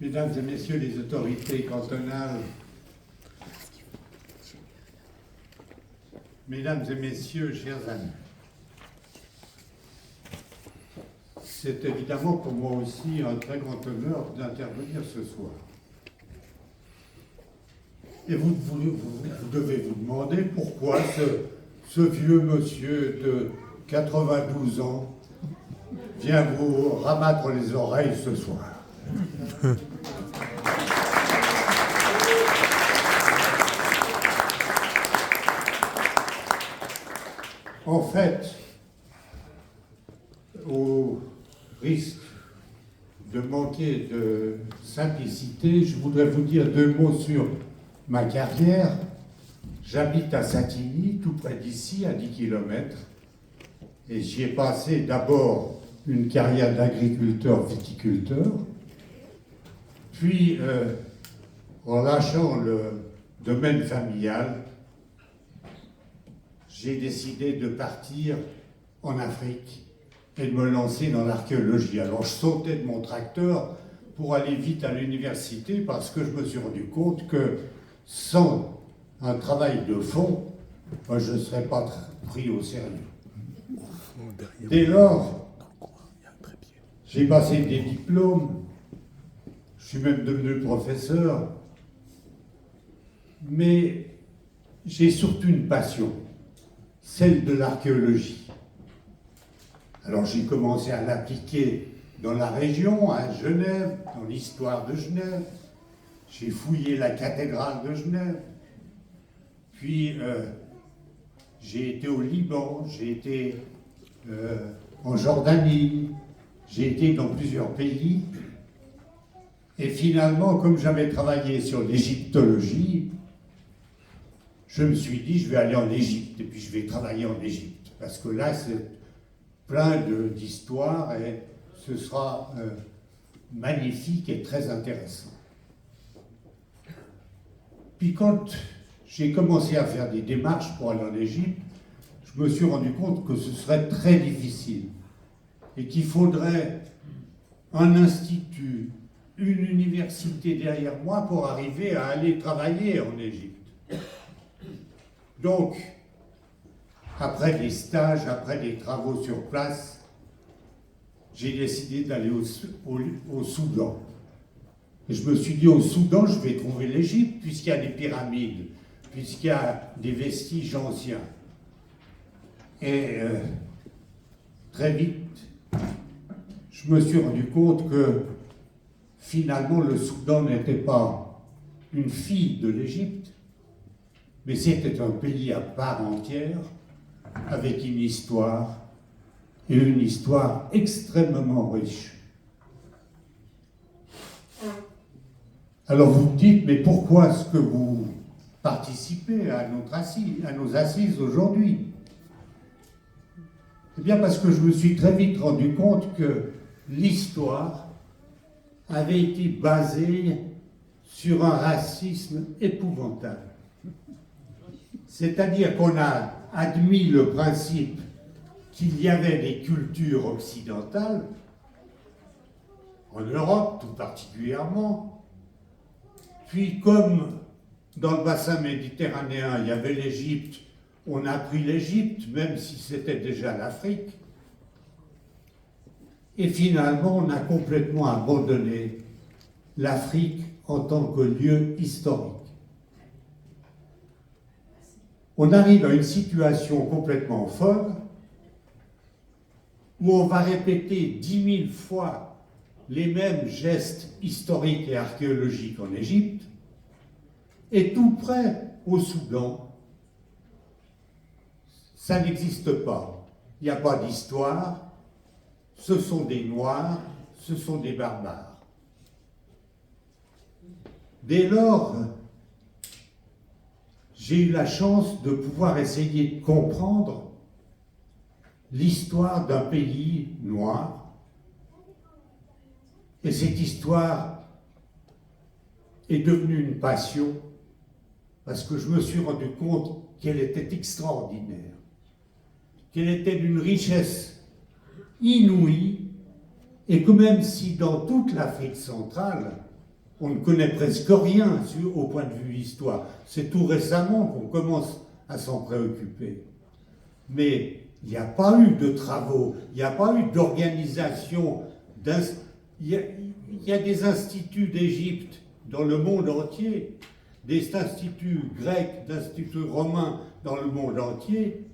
Mesdames et Messieurs les autorités cantonales, Mesdames et Messieurs, chers amis, c'est évidemment pour moi aussi un très grand honneur d'intervenir ce soir. Et vous devez vous demander pourquoi ce vieux monsieur de 92 ans vient vous rabattre les oreilles ce soir. En fait, au risque de manquer de simplicité, je voudrais vous dire deux mots sur ma carrière. J'habite à Satigny, tout près d'ici, à 10 km, et j'y ai passé d'abord une carrière d'agriculteur-viticulteur, puis en lâchant le domaine familial, j'ai décidé de partir en Afrique et de me lancer dans l'archéologie. Alors je sautais de mon tracteur pour aller vite à l'université parce que je me suis rendu compte que sans un travail de fond, je ne serais pas pris au sérieux. Dès lors, j'ai passé des diplômes, je suis même devenu professeur, mais j'ai surtout une passion, celle de l'archéologie. Alors j'ai commencé à l'appliquer dans la région, à Genève, dans l'histoire de Genève. J'ai fouillé la cathédrale de Genève. Puis j'ai été au Liban, j'ai été en Jordanie, j'ai été dans plusieurs pays. Et finalement, comme j'avais travaillé sur l'égyptologie, je me suis dit, je vais aller en Égypte, et puis je vais travailler en Égypte. Parce que là, c'est plein d'histoires, et ce sera magnifique et très intéressant. Puis quand j'ai commencé à faire des démarches pour aller en Égypte, je me suis rendu compte que ce serait très difficile, et qu'il faudrait un institut, une université derrière moi pour arriver à aller travailler en Égypte. Donc, après des stages, après des travaux sur place, j'ai décidé d'aller au Soudan. Et je me suis dit, au Soudan, je vais trouver l'Égypte, puisqu'il y a des pyramides, puisqu'il y a des vestiges anciens. Et très vite, je me suis rendu compte que finalement, le Soudan n'était pas une fille de l'Égypte, mais c'était un pays à part entière, avec une histoire, et une histoire extrêmement riche. Alors vous me dites, mais pourquoi est-ce que vous participez à nos assises aujourd'hui? Eh bien parce que je me suis très vite rendu compte que l'histoire avait été basée sur un racisme épouvantable. C'est-à-dire qu'on a admis le principe qu'il y avait des cultures occidentales, en Europe tout particulièrement, puis comme dans le bassin méditerranéen il y avait l'Égypte, on a pris l'Égypte, même si c'était déjà l'Afrique, et finalement on a complètement abandonné l'Afrique en tant que lieu historique. On arrive à une situation complètement folle où on va répéter 10 000 fois les mêmes gestes historiques et archéologiques en Égypte, et tout près au Soudan, ça n'existe pas. Il n'y a pas d'histoire, ce sont des Noirs, ce sont des barbares. Dès lors, j'ai eu la chance de pouvoir essayer de comprendre l'histoire d'un pays noir. Et cette histoire est devenue une passion parce que je me suis rendu compte qu'elle était extraordinaire, qu'elle était d'une richesse inouïe, et que même si dans toute l'Afrique centrale, on ne connaît presque rien au point de vue histoire. C'est tout récemment qu'on commence à s'en préoccuper. Mais il n'y a pas eu de travaux, il n'y a pas eu d'organisation. Il y a des instituts d'Égypte dans le monde entier, des instituts grecs, d'instituts romains dans le monde entier,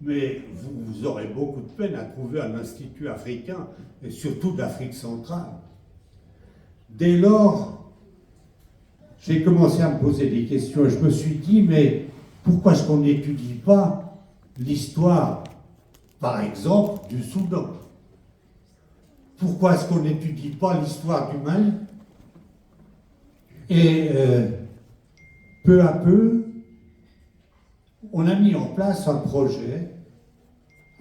mais vous aurez beaucoup de peine à trouver un institut africain, et surtout d'Afrique centrale. Dès lors, j'ai commencé à me poser des questions, et je me suis dit, mais pourquoi est-ce qu'on n'étudie pas l'histoire, par exemple, du Soudan? Pourquoi est-ce qu'on n'étudie pas l'histoire du Mali? Et peu à peu, on a mis en place un projet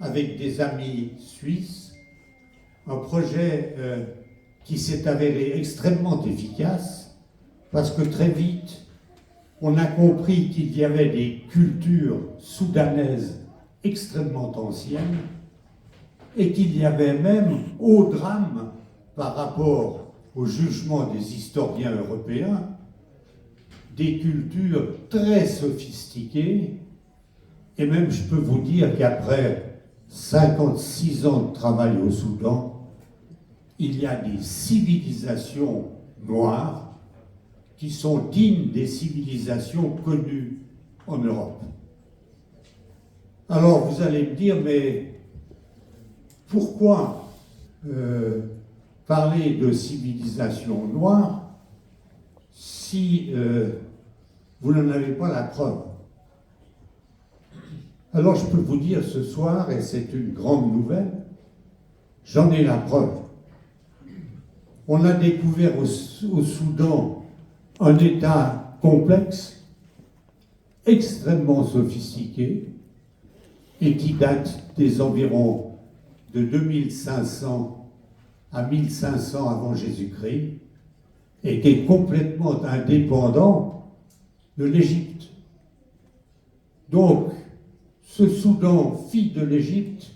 avec des amis suisses, un projet qui s'est avéré extrêmement efficace, parce que très vite, on a compris qu'il y avait des cultures soudanaises extrêmement anciennes, et qu'il y avait même, au drame, par rapport au jugement des historiens européens, des cultures très sophistiquées, et même je peux vous dire qu'après 56 ans de travail au Soudan, il y a des civilisations noires qui sont dignes des civilisations connues en Europe. Alors vous allez me dire, mais pourquoi parler de civilisation noire si vous n'en avez pas la preuve? Alors je peux vous dire ce soir, et c'est une grande nouvelle, j'en ai la preuve. On a découvert au Soudan un État complexe, extrêmement sophistiqué, et qui date des environs de 2500 à 1500 avant Jésus-Christ, et qui est complètement indépendant de l'Égypte. Donc, ce Soudan, fille de l'Égypte,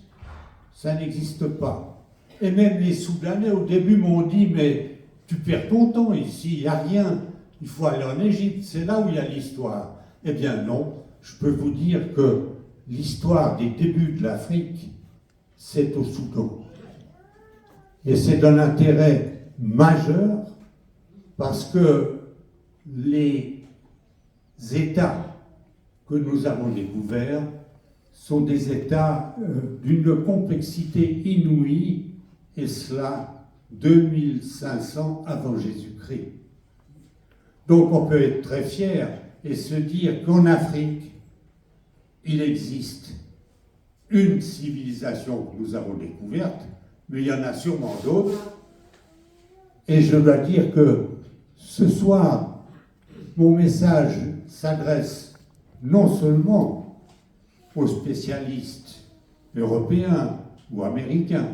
ça n'existe pas. Et même les Soudanais, au début, m'ont dit, mais tu perds ton temps ici, il n'y a rien, il faut aller en Égypte, c'est là où il y a l'histoire. Eh bien non, je peux vous dire que l'histoire des débuts de l'Afrique, c'est au Soudan. Et c'est d'un intérêt majeur parce que les États que nous avons découverts sont des États d'une complexité inouïe, et cela 2500 avant Jésus-Christ. Donc on peut être très fier et se dire qu'en Afrique, il existe une civilisation que nous avons découverte, mais il y en a sûrement d'autres. Et je dois dire que ce soir, mon message s'adresse non seulement aux spécialistes européens ou américains,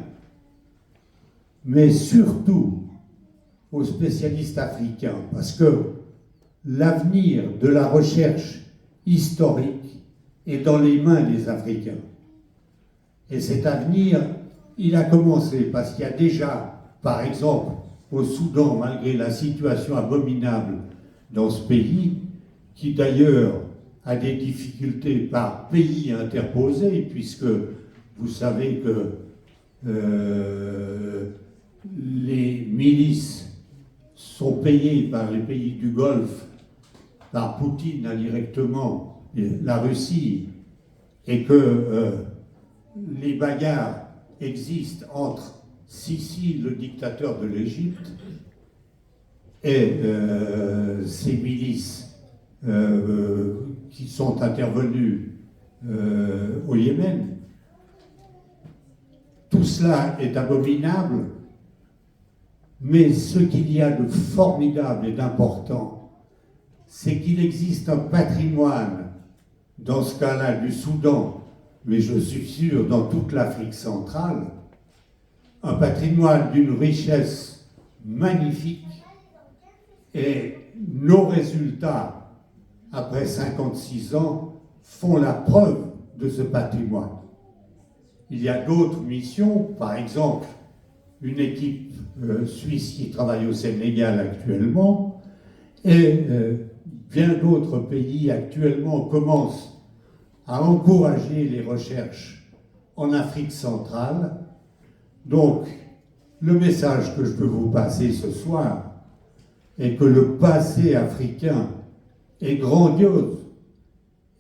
mais surtout aux spécialistes africains, parce que l'avenir de la recherche historique est dans les mains des Africains. Et cet avenir, il a commencé parce qu'il y a déjà, par exemple, au Soudan, malgré la situation abominable dans ce pays, qui d'ailleurs a des difficultés par pays interposés, puisque vous savez que les milices sont payées par les pays du Golfe, par Poutine indirectement, la Russie, et que les bagarres existent entre Sisi, le dictateur de l'Égypte, et ces milices qui sont intervenues au Yémen. Tout cela est abominable, mais ce qu'il y a de formidable et d'important, c'est qu'il existe un patrimoine, dans ce cas-là du Soudan, mais je suis sûr dans toute l'Afrique centrale, un patrimoine d'une richesse magnifique, et nos résultats, après 56 ans, font la preuve de ce patrimoine. Il y a d'autres missions, par exemple une équipe suisse qui travaille au Sénégal actuellement, et bien d'autres pays actuellement commencent à encourager les recherches en Afrique centrale. Donc, le message que je peux vous passer ce soir est que le passé africain est grandiose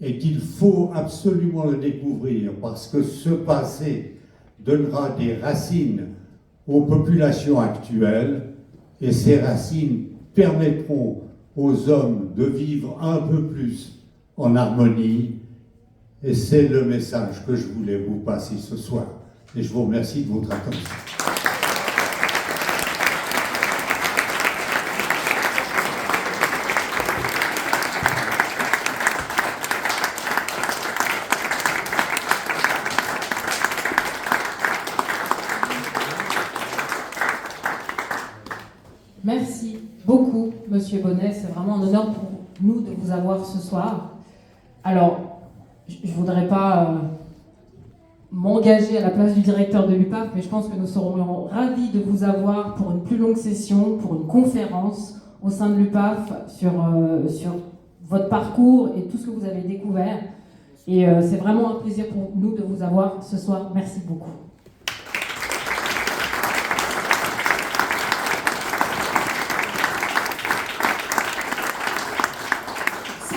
et qu'il faut absolument le découvrir, parce que ce passé donnera des racines aux populations actuelles, et ces racines permettront aux hommes de vivre un peu plus en harmonie. Et c'est le message que je voulais vous passer ce soir. Et je vous remercie de votre attention. Merci beaucoup, Monsieur Bonnet. C'est vraiment un honneur pour nous de vous avoir ce soir. Alors, je ne voudrais pas m'engager à la place du directeur de l'UPAF, mais je pense que nous serons ravis de vous avoir pour une plus longue session, pour une conférence au sein de l'UPAF sur votre parcours et tout ce que vous avez découvert. Et c'est vraiment un plaisir pour nous de vous avoir ce soir. Merci beaucoup.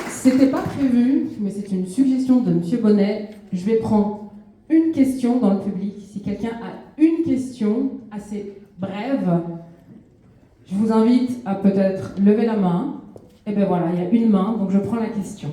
C'était pas prévu, mais c'est une suggestion de Monsieur Bonnet. Je vais prendre une question dans le public. Si quelqu'un a une question assez brève, je vous invite à peut-être lever la main. Et bien voilà, il y a une main, donc je prends la question.